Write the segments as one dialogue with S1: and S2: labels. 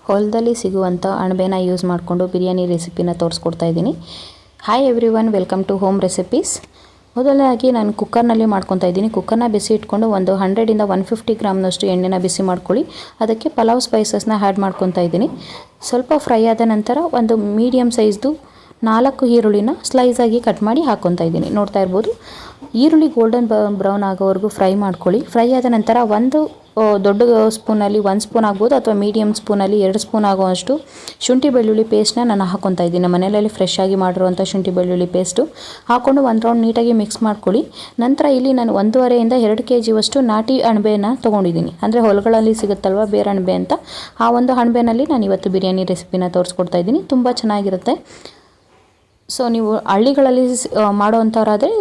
S1: ಹೊಲದಲ್ಲಿ ಸಿಗುವಂಥ ಅಣಬೆನ ಯೂಸ್ ಮಾಡಿಕೊಂಡು ಬಿರಿಯಾನಿ ರೆಸಿಪಿನ ತೋರಿಸ್ಕೊಡ್ತಾ ಇದ್ದೀನಿ. Hi everyone, welcome to home recipes. ಮೊದಲನೇದಾಗಿ ನಾನು ಕುಕ್ಕರ್ನಲ್ಲಿ ಮಾಡ್ಕೊತಾ ಇದ್ದೀನಿ. ಕುಕ್ಕರ್ನ ಬಿಸಿ ಇಟ್ಕೊಂಡು ಒಂದು 100ಇಂದ 150 ಗ್ರಾಮ್ನಷ್ಟು ಎಣ್ಣೆನ ಬಿಸಿ ಮಾಡ್ಕೊಳ್ಳಿ. ಅದಕ್ಕೆ ಪಲಾವ್ ಸ್ಪೈಸಸ್ನ ಆ್ಯಡ್ ಮಾಡ್ಕೊತಾ ಇದ್ದೀನಿ. ಸ್ವಲ್ಪ ಫ್ರೈ ಆದ ನಂತರ ಒಂದು ಮೀಡಿಯಮ್ ಸೈಜ್ದು 4 ಈರುಳ್ಳಿನ ಸ್ಲೈಸಾಗಿ ಕಟ್ ಮಾಡಿ ಹಾಕ್ಕೊತಾ ಇದ್ದೀನಿ. ನೋಡ್ತಾ ಇರ್ಬೋದು, ಈರುಳ್ಳಿ ಗೋಲ್ಡನ್ ಬ್ರೌನ್ ಆಗೋವರೆಗೂ ಫ್ರೈ ಮಾಡ್ಕೊಳ್ಳಿ. ಫ್ರೈ ಆದ ನಂತರ ಒಂದು ದೊಡ್ಡ ಸ್ಪೂನಲ್ಲಿ 1 ಸ್ಪೂನ್ ಆಗ್ಬೋದು ಅಥವಾ ಮೀಡಿಯಮ್ ಸ್ಪೂನಲ್ಲಿ 2 ಸ್ಪೂನ್ ಆಗುವಷ್ಟು ಶುಂಠಿ ಬೆಳ್ಳುಳ್ಳಿ ಪೇಸ್ಟ್ನ ನಾನು ಹಾಕ್ಕೊತಾ ಇದ್ದೀನಿ. ಮನೆಯಲ್ಲಿ ಫ್ರೆಶ್ ಆಗಿ ಮಾಡಿರುವಂಥ ಶುಂಠಿ ಬೆಳ್ಳುಳ್ಳಿ ಪೇಸ್ಟು ಹಾಕ್ಕೊಂಡು ಒಂದು ರೌಂಡ್ ನೀಟಾಗಿ ಮಿಕ್ಸ್ ಮಾಡ್ಕೊಳ್ಳಿ. ನಂತರ ಇಲ್ಲಿ ನಾನು 1.5ಇಂದ 2 kg ನಾಟಿ ಅಣಬೆನ ತೊಗೊಂಡಿದ್ದೀನಿ. ಅಂದರೆ ಹೊಲಗಳಲ್ಲಿ ಸಿಗುತ್ತಲ್ವ ಬೇರೆ ಅಣಬೆ ಅಂತ, ಆ ಒಂದು ಅಣಬೆನಲ್ಲಿ ನಾನು ಇವತ್ತು ಬಿರಿಯಾನಿ ರೆಸಿಪಿನ ತೋರಿಸ್ಕೊಡ್ತಾ ಇದ್ದೀನಿ. ತುಂಬ ಚೆನ್ನಾಗಿರುತ್ತೆ. ಸೊ ನೀವು ಹಳ್ಳಿಗಳಲ್ಲಿ ಮಾಡೋವಂಥವ್ರಾದರೆ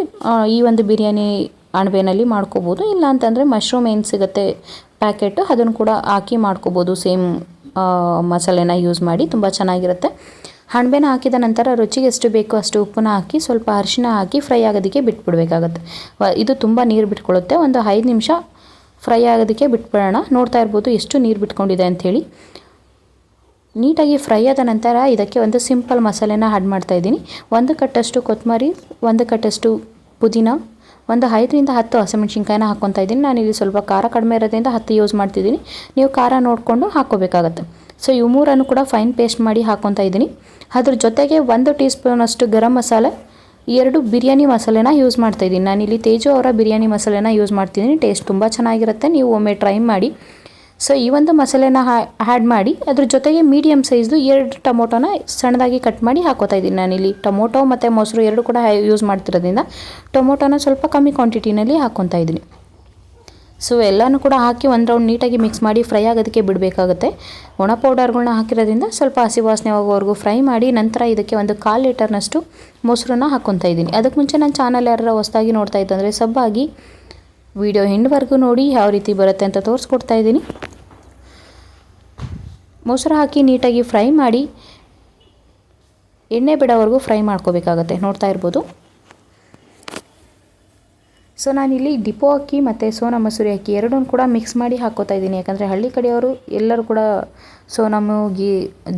S1: ಈ ಒಂದು ಬಿರಿಯಾನಿ ಅಣಬೆನಲ್ಲಿ ಮಾಡ್ಕೋಬೋದು. ಇಲ್ಲ ಅಂತಂದರೆ ಮಶ್ರೂಮ್ ಏನು ಸಿಗುತ್ತೆ ಪ್ಯಾಕೆಟು, ಅದನ್ನು ಕೂಡ ಹಾಕಿ ಮಾಡ್ಕೋಬೋದು. ಸೇಮ್ ಮಸಾಲೆನ ಯೂಸ್ ಮಾಡಿ ತುಂಬ ಚೆನ್ನಾಗಿರುತ್ತೆ. ಅಣಬೆನ ಹಾಕಿದ ನಂತರ ರುಚಿಗೆ ಎಷ್ಟು ಬೇಕೋ ಅಷ್ಟು ಉಪ್ಪನ್ನ ಹಾಕಿ ಸ್ವಲ್ಪ ಅರಿಶಿನ ಹಾಕಿ ಫ್ರೈ ಆಗೋದಕ್ಕೆ ಬಿಟ್ಬಿಡ್ಬೇಕಾಗತ್ತೆ. ಇದು ತುಂಬ ನೀರು ಬಿಟ್ಕೊಳ್ಳುತ್ತೆ. ಒಂದು 5 ನಿಮಿಷ ಫ್ರೈ ಆಗೋದಕ್ಕೆ ಬಿಟ್ಬಿಡೋಣ. ನೋಡ್ತಾ ಇರ್ಬೋದು ಎಷ್ಟು ನೀರು ಬಿಟ್ಕೊಂಡಿದೆ ಅಂಥೇಳಿ. ನೀಟಾಗಿ ಫ್ರೈ ಆದ ನಂತರ ಇದಕ್ಕೆ ಒಂದು ಸಿಂಪಲ್ ಮಸಾಲೆನ ಆ್ಯಡ್ ಮಾಡ್ತಾಯಿದ್ದೀನಿ. 1 ಕಟ್ಟಷ್ಟು ಕೊತ್ತಂಬರಿ, 1 ಕಟ್ಟಷ್ಟು ಪುದೀನ, ಒಂದು 5ರಿಂದ 10 ಹಸಿಮೆಣ್ಸಿನ್ಕಾಯಿನ ಹಾಕ್ಕೊತಾ ಇದ್ದೀನಿ. ನಾನಿಲ್ಲಿ ಸ್ವಲ್ಪ ಖಾರ ಕಡಿಮೆ ಇರೋದ್ರಿಂದ 10 ಯೂಸ್ ಮಾಡ್ತಿದ್ದೀನಿ. ನೀವು ಖಾರ ನೋಡಿಕೊಂಡು ಹಾಕ್ಕೋಬೇಕಾಗತ್ತೆ. ಸೊ ಇವು ಮೂರನ್ನು ಕೂಡ ಫೈನ್ ಪೇಸ್ಟ್ ಮಾಡಿ ಹಾಕ್ಕೊತಾ ಇದ್ದೀನಿ. ಅದ್ರ ಜೊತೆಗೆ 1 ಟೀ ಸ್ಪೂನಷ್ಟು ಗರಂ ಮಸಾಲೆ, 2 ಬಿರಿಯಾನಿ ಮಸಾಲೆನ ಯೂಸ್ ಮಾಡ್ತಾಯಿದ್ದೀನಿ. ನಾನಿಲ್ಲಿ ತೇಜು ಅವರ ಬಿರಿಯಾನಿ ಮಸಾಲೆನ ಯೂಸ್ ಮಾಡ್ತಿದ್ದೀನಿ. ಟೇಸ್ಟ್ ತುಂಬ ಚೆನ್ನಾಗಿರುತ್ತೆ, ನೀವು ಒಮ್ಮೆ ಟ್ರೈ ಮಾಡಿ. ಸೊ ಈ ಒಂದು ಮಸಾಲೆನ ಆ್ಯಡ್ ಮಾಡಿ ಅದ್ರ ಜೊತೆಗೆ ಮೀಡಿಯಮ್ ಸೈಜ್ದು 2 ಟೊಮೊಟೊನ ಸಣ್ಣದಾಗಿ ಕಟ್ ಮಾಡಿ ಹಾಕೋತಾ ಇದ್ದೀನಿ. ನಾನಿಲ್ಲಿ ಟೊಮೊಟೊ ಮತ್ತು ಮೊಸರು 2 ಕೂಡ ಯೂಸ್ ಮಾಡ್ತಿರೋದ್ರಿಂದ ಟೊಮೊಟೊನ ಸ್ವಲ್ಪ ಕಮ್ಮಿ ಕ್ವಾಂಟಿಟಿನಲ್ಲಿ ಹಾಕ್ಕೊತಾ ಇದ್ದೀನಿ. ಸೊ ಎಲ್ಲನೂ ಕೂಡ ಹಾಕಿ ಒಂದು ರೌಂಡ್ ನೀಟಾಗಿ ಮಿಕ್ಸ್ ಮಾಡಿ ಫ್ರೈ ಆಗೋದಕ್ಕೆ ಬಿಡಬೇಕಾಗುತ್ತೆ. ಒಣ ಪೌಡರ್ಗಳನ್ನ ಹಾಕಿರೋದ್ರಿಂದ ಸ್ವಲ್ಪ ಹಸಿ ವಾಸನೆ ಹೋಗೋವರೆಗೂ ಫ್ರೈ ಮಾಡಿ ನಂತರ ಇದಕ್ಕೆ ಒಂದು 1/4 ಲೀಟರ್ನಷ್ಟು ಮೊಸರನ್ನ ಹಾಕ್ಕೊತಾ ಇದ್ದೀನಿ. ಅದಕ್ಕೆ ಮುಂಚೆ ನನ್ನ ಚಾನಲ್ ಯಾರು ಹೊಸದಾಗಿ ನೋಡ್ತಾ ಇದ್ದಂದರೆ ಸಬ್ಬಾಗಿ ವಿಡಿಯೋ ಎಂಡ್ವರೆಗೂ ನೋಡಿ ಯಾವ ರೀತಿ ಬರುತ್ತೆ ಅಂತ ತೋರಿಸ್ಕೊಡ್ತಾ ಇದ್ದೀನಿ. ಮೊಸರು ಹಾಕಿ ನೀಟಾಗಿ ಫ್ರೈ ಮಾಡಿ ಎಣ್ಣೆ ಬಿಡೋವರೆಗೂ ಫ್ರೈ ಮಾಡ್ಕೋಬೇಕಾಗತ್ತೆ. ನೋಡ್ತಾ ಇರ್ಬೋದು. ಸೊ ನಾನಿಲ್ಲಿ ಡಿಪೋ ಅಕ್ಕಿ ಮತ್ತು ಸೋನಾ ಮಸೂರಿ ಅಕ್ಕಿ ಎರಡನ್ನೂ ಕೂಡ ಮಿಕ್ಸ್ ಮಾಡಿ ಹಾಕ್ಕೋತಾ ಇದ್ದೀನಿ. ಯಾಕಂದರೆ ಹಳ್ಳಿ ಕಡೆಯವರು ಎಲ್ಲರೂ ಕೂಡ ಸೋನಮು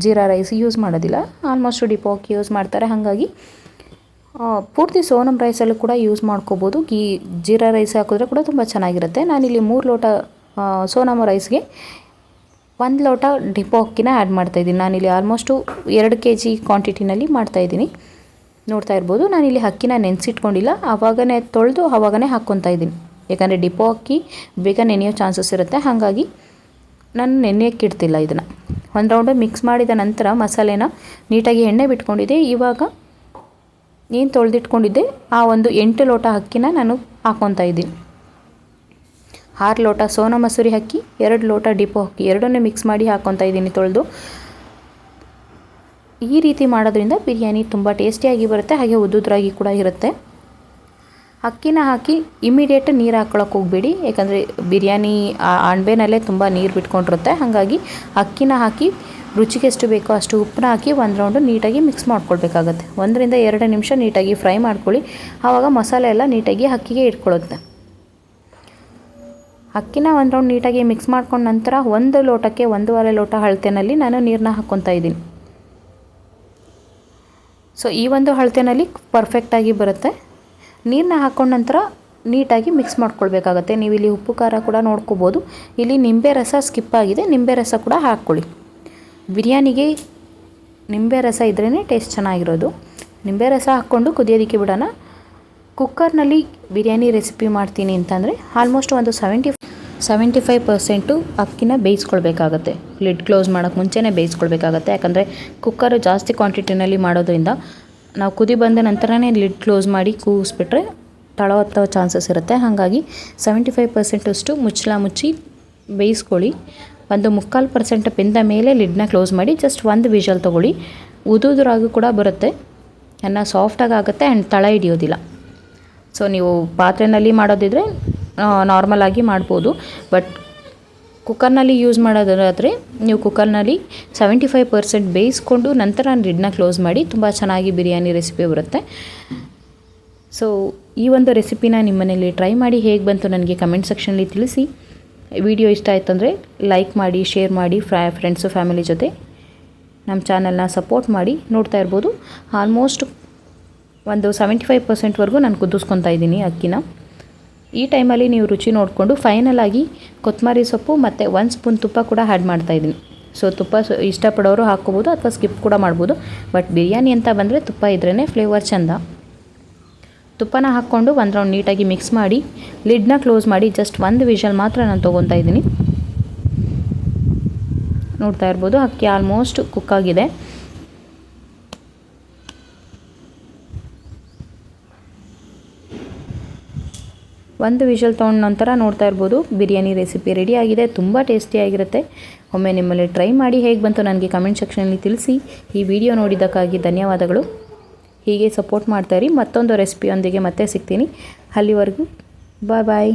S1: ಜೀರಾ ರೈಸ್ ಯೂಸ್ ಮಾಡೋದಿಲ್ಲ, ಆಲ್ಮೋಸ್ಟ್ ಡಿಪೋ ಅಕ್ಕಿ ಯೂಸ್ ಮಾಡ್ತಾರೆ. ಹಾಗಾಗಿ ಪೂರ್ತಿ ಸೋನಮ್ ರೈಸಲ್ಲೂ ಕೂಡ ಯೂಸ್ ಮಾಡ್ಕೋಬೋದು. ಜೀರಾ ರೈಸ್ ಹಾಕಿದ್ರೆ ಕೂಡ ತುಂಬ ಚೆನ್ನಾಗಿರುತ್ತೆ. ನಾನಿಲ್ಲಿ 3 ಲೋಟ ಸೋನಮ್ ರೈಸ್ಗೆ 1 ಲೋಟ ಡಿಪೋ ಅಕ್ಕಿನ ಆ್ಯಡ್ ಮಾಡ್ತಾಯಿದ್ದೀನಿ. ನಾನಿಲ್ಲಿ ಆಲ್ಮೋಸ್ಟು 2 kg ಕ್ವಾಂಟಿಟಿನಲ್ಲಿ ಮಾಡ್ತಾಯಿದ್ದೀನಿ. ನೋಡ್ತಾ ಇರ್ಬೋದು, ನಾನಿಲ್ಲಿ ಅಕ್ಕಿನ ನೆನೆಸಿಟ್ಕೊಂಡಿಲ್ಲ, ಆವಾಗನೇ ತೊಳೆದು ಆವಾಗನೇ ಹಾಕ್ಕೊತಾ ಇದ್ದೀನಿ. ಯಾಕಂದರೆ ಡಿಪೋ ಅಕ್ಕಿ ಬೇಗ ನೆನೆಯೋ ಚಾನ್ಸಸ್ ಇರುತ್ತೆ. ಹಾಗಾಗಿ ನಾನು ನೆನೆಯೋಕ್ಕೆ ಇಡ್ತಿಲ್ಲ. ಇದನ್ನು ಒಂದು ರೌಂಡು ಮಿಕ್ಸ್ ಮಾಡಿದ ನಂತರ ಮಸಾಲೆನ ನೀಟಾಗಿ ಎಣ್ಣೆ ಬಿಟ್ಕೊಂಡಿದ್ದೆ. ಇವಾಗ ಏನು ತೊಳೆದಿಟ್ಕೊಂಡಿದ್ದೆ ಆ ಒಂದು 8 ಲೋಟ ಅಕ್ಕಿನ ನಾನು ಹಾಕ್ಕೊತಾ ಇದ್ದೀನಿ. 6 ಲೋಟ ಸೋನಾ ಮಸೂರಿ ಅಕ್ಕಿ, 2 ಲೋಟ ಡಿಪೋ ಅಕ್ಕಿ ಎರಡನ್ನೇ ಮಿಕ್ಸ್ ಮಾಡಿ ಹಾಕ್ಕೊತಾ ಇದ್ದೀನಿ ತೊಳೆದು. ಈ ರೀತಿ ಮಾಡೋದ್ರಿಂದ ಬಿರಿಯಾನಿ ತುಂಬ ಟೇಸ್ಟಿಯಾಗಿ ಬರುತ್ತೆ, ಹಾಗೆ ಉದ್ದುದ್ರಾಗಿ ಕೂಡ ಇರುತ್ತೆ. ಅಕ್ಕಿನ ಹಾಕಿ ಇಮಿಡಿಯೇಟ್ ನೀರು ಹಾಕ್ಕೊಳಕ್ಕೆ ಹೋಗಬೇಡಿ. ಯಾಕಂದರೆ ಬಿರಿಯಾನಿ ಅಣಬೆನಲ್ಲೇ ತುಂಬ ನೀರು ಬಿಟ್ಕೊಂಡಿರುತ್ತೆ. ಹಾಗಾಗಿ ಅಕ್ಕಿನ ಹಾಕಿ ರುಚಿಗೆ ಎಷ್ಟು ಬೇಕೋ ಅಷ್ಟು ಉಪ್ಪನ್ನ ಹಾಕಿ ಒಂದು ರೌಂಡು ನೀಟಾಗಿ ಮಿಕ್ಸ್ ಮಾಡ್ಕೊಳ್ಬೇಕಾಗತ್ತೆ. 1ರಿಂದ 2 ನಿಮಿಷ ನೀಟಾಗಿ ಫ್ರೈ ಮಾಡ್ಕೊಳ್ಳಿ. ಆವಾಗ ಮಸಾಲೆ ಎಲ್ಲ ನೀಟಾಗಿ ಅಕ್ಕಿಗೆ ಇಟ್ಕೊಳ್ಳುತ್ತೆ. ಅಕ್ಕಿನ ಒಂದು ರೌಂಡ್ ನೀಟಾಗಿ ಮಿಕ್ಸ್ ಮಾಡ್ಕೊಂಡ ನಂತರ 1 ಲೋಟಕ್ಕೆ 1.5 ಲೋಟ ಅಳತೆನಲ್ಲಿ ನಾನು ನೀರನ್ನ ಹಾಕ್ಕೊತಾ ಇದ್ದೀನಿ. ಸೊ ಈ ಒಂದು ಅಳತೆನಲ್ಲಿ ಪರ್ಫೆಕ್ಟಾಗಿ ಬರುತ್ತೆ. ನೀರನ್ನ ಹಾಕ್ಕೊಂಡ ನಂತರ ನೀಟಾಗಿ ಮಿಕ್ಸ್ ಮಾಡ್ಕೊಳ್ಬೇಕಾಗತ್ತೆ. ನೀವು ಇಲ್ಲಿ ಉಪ್ಪು ಖಾರ ಕೂಡ ನೋಡ್ಕೋಬೋದು. ಇಲ್ಲಿ ನಿಂಬೆ ರಸ ಸ್ಕಿಪ್ ಆಗಿದೆ, ನಿಂಬೆ ರಸ ಕೂಡ ಹಾಕ್ಕೊಳ್ಳಿ. ಬಿರಿಯಾನಿಗೆ ನಿಂಬೆ ರಸ ಇದ್ರೇ ಟೇಸ್ಟ್ ಚೆನ್ನಾಗಿರೋದು. ನಿಂಬೆ ರಸ ಹಾಕ್ಕೊಂಡು ಕುದಿಯೋದಕ್ಕೆ ಬಿಡೋಣ. ಕುಕ್ಕರ್ನಲ್ಲಿ ಬಿರಿಯಾನಿ ರೆಸಿಪಿ ಮಾಡ್ತೀನಿ ಅಂತಂದರೆ ಆಲ್ಮೋಸ್ಟ್ ಒಂದು 75% ಅಕ್ಕಿನ ಬೇಯಿಸ್ಕೊಳ್ಬೇಕಾಗತ್ತೆ. ಲಿಡ್ ಕ್ಲೋಸ್ ಮಾಡೋಕ್ಕೆ ಮುಂಚೆನೇ ಬೇಯಿಸ್ಕೊಳ್ಬೇಕಾಗತ್ತೆ. ಯಾಕಂದರೆ ಕುಕ್ಕರು ಜಾಸ್ತಿ ಕ್ವಾಂಟಿಟಿನಲ್ಲಿ ಮಾಡೋದ್ರಿಂದ ನಾವು ಕುದಿ ಬಂದ ನಂತರನೇ ಲಿಡ್ ಕ್ಲೋಸ್ ಮಾಡಿ ಕೂಗಿಸ್ಬಿಟ್ರೆ ತಳ ಹತ್ತೋ ಚಾನ್ಸಸ್ ಇರುತ್ತೆ. ಹಾಗಾಗಿ 75% ಅಷ್ಟು ಮುಚ್ಚಳ ಮುಚ್ಚಿ ಬೇಯಿಸ್ಕೊಳ್ಳಿ. ಒಂದು 3/4% ಬೆಂದ ಮೇಲೆ ಲಿಡ್ನ ಕ್ಲೋಸ್ ಮಾಡಿ ಜಸ್ಟ್ 1 ವಿಷಲ್ ತೊಗೊಳ್ಳಿ. ಉದುರಾಗೂ ಕೂಡ ಬರುತ್ತೆ, ಅನ್ನ ಸಾಫ್ಟಾಗಿ ಆಗುತ್ತೆ ಆ್ಯಂಡ್ ತಳ ಹಿಡಿಯೋದಿಲ್ಲ. ಸೊ ನೀವು ಪಾತ್ರೆಯಲ್ಲಿ ಮಾಡೋದಿದ್ರೆ ನಾರ್ಮಲಾಗಿ ಮಾಡ್ಬೋದು. ಬಟ್ ಕುಕ್ಕರ್ನಲ್ಲಿ ಯೂಸ್ ಮಾಡೋದಾದರೆ ನೀವು ಕುಕ್ಕರ್ನಲ್ಲಿ 75% ಬೇಯಿಸ್ಕೊಂಡು ನಂತರ ಲಿಡ್ನ ಕ್ಲೋಸ್ ಮಾಡಿ. ತುಂಬ ಚೆನ್ನಾಗಿ ಬಿರಿಯಾನಿ ರೆಸಿಪಿ ಬರುತ್ತೆ. ಸೊ ಈ ಒಂದು ರೆಸಿಪಿನ ನಿಮ್ಮ ಮನೇಲಿ ಟ್ರೈ ಮಾಡಿ ಹೇಗೆ ಬಂತು ನನಗೆ ಕಮೆಂಟ್ ಸೆಕ್ಷನಲ್ಲಿ ತಿಳಿಸಿ. ವಿಡಿಯೋ ಇಷ್ಟ ಆಯ್ತಂದರೆ ಲೈಕ್ ಮಾಡಿ, ಶೇರ್ ಮಾಡಿ, ಫ್ರೆಂಡ್ಸು ಫ್ಯಾಮಿಲಿ ಜೊತೆ ನಮ್ಮ ಚಾನಲ್ನ ಸಪೋರ್ಟ್ ಮಾಡಿ. ನೋಡ್ತಾ ಇರ್ಬೋದು ಆಲ್ಮೋಸ್ಟ್ ಒಂದು 75% ನಾನು ಕುದಿಸ್ಕೊತಾ ಇದ್ದೀನಿ ಅಕ್ಕಿನ. ಈ ಟೈಮಲ್ಲಿ ನೀವು ರುಚಿ ನೋಡಿಕೊಂಡು ಫೈನಲ್ ಆಗಿ ಕೊತ್ತಂಬರಿ ಸೊಪ್ಪು ಮತ್ತು 1 ಸ್ಪೂನ್ ತುಪ್ಪ ಕೂಡ ಆ್ಯಡ್ ಮಾಡ್ತಾಯಿದ್ದೀನಿ. ಸೊ ತುಪ್ಪ ಇಷ್ಟಪಡೋರು ಹಾಕ್ಕೋಬೋದು ಅಥವಾ ಸ್ಕಿಪ್ ಕೂಡ ಮಾಡ್ಬೋದು. ಬಟ್ ಬಿರಿಯಾನಿ ಅಂತ ಬಂದರೆ ತುಪ್ಪ ಇದ್ರೇ ಫ್ಲೇವರ್ ಚೆಂದ. ತುಪ್ಪನ ಹಾಕ್ಕೊಂಡು ಒಂದು ರೌಂಡ್ ನೀಟಾಗಿ ಮಿಕ್ಸ್ ಮಾಡಿ ಲಿಡ್ನ ಕ್ಲೋಸ್ ಮಾಡಿ ಜಸ್ಟ್ 1 ವಿಷಲ್ ಮಾತ್ರ ನಾನು ತೊಗೊತಾ ಇದ್ದೀನಿ. ನೋಡ್ತಾ ಇರ್ಬೋದು ಅಕ್ಕಿ ಆಲ್ಮೋಸ್ಟ್ ಕುಕ್ ಆಗಿದೆ. ಒಂದು ವಿಷಲ್ ತೊಗೊಂಡ ನಂತರ ನೋಡ್ತಾ ಇರ್ಬೋದು ಬಿರಿಯಾನಿ ರೆಸಿಪಿ ರೆಡಿ ಆಗಿದೆ. ತುಂಬ ಟೇಸ್ಟಿಯಾಗಿರುತ್ತೆ. ಒಮ್ಮೆ ನಿಮ್ಮಲ್ಲಿ ಟ್ರೈ ಮಾಡಿ ಹೇಗೆ ಬಂತು ನನಗೆ ಕಮೆಂಟ್ ಸೆಕ್ಷನಲ್ಲಿ ತಿಳಿಸಿ. ಈ ವಿಡಿಯೋ ನೋಡಿದ್ದಕ್ಕಾಗಿ ಧನ್ಯವಾದಗಳು. ಹೀಗೆ ಸಪೋರ್ಟ್ ಮಾಡ್ತಾಯಿರಿ. ಮತ್ತೊಂದು ರೆಸಿಪಿಯೊಂದಿಗೆ ಮತ್ತೆ ಸಿಗ್ತೀನಿ. ಅಲ್ಲಿವರೆಗೂ ಬಾಯ್ ಬಾಯ್.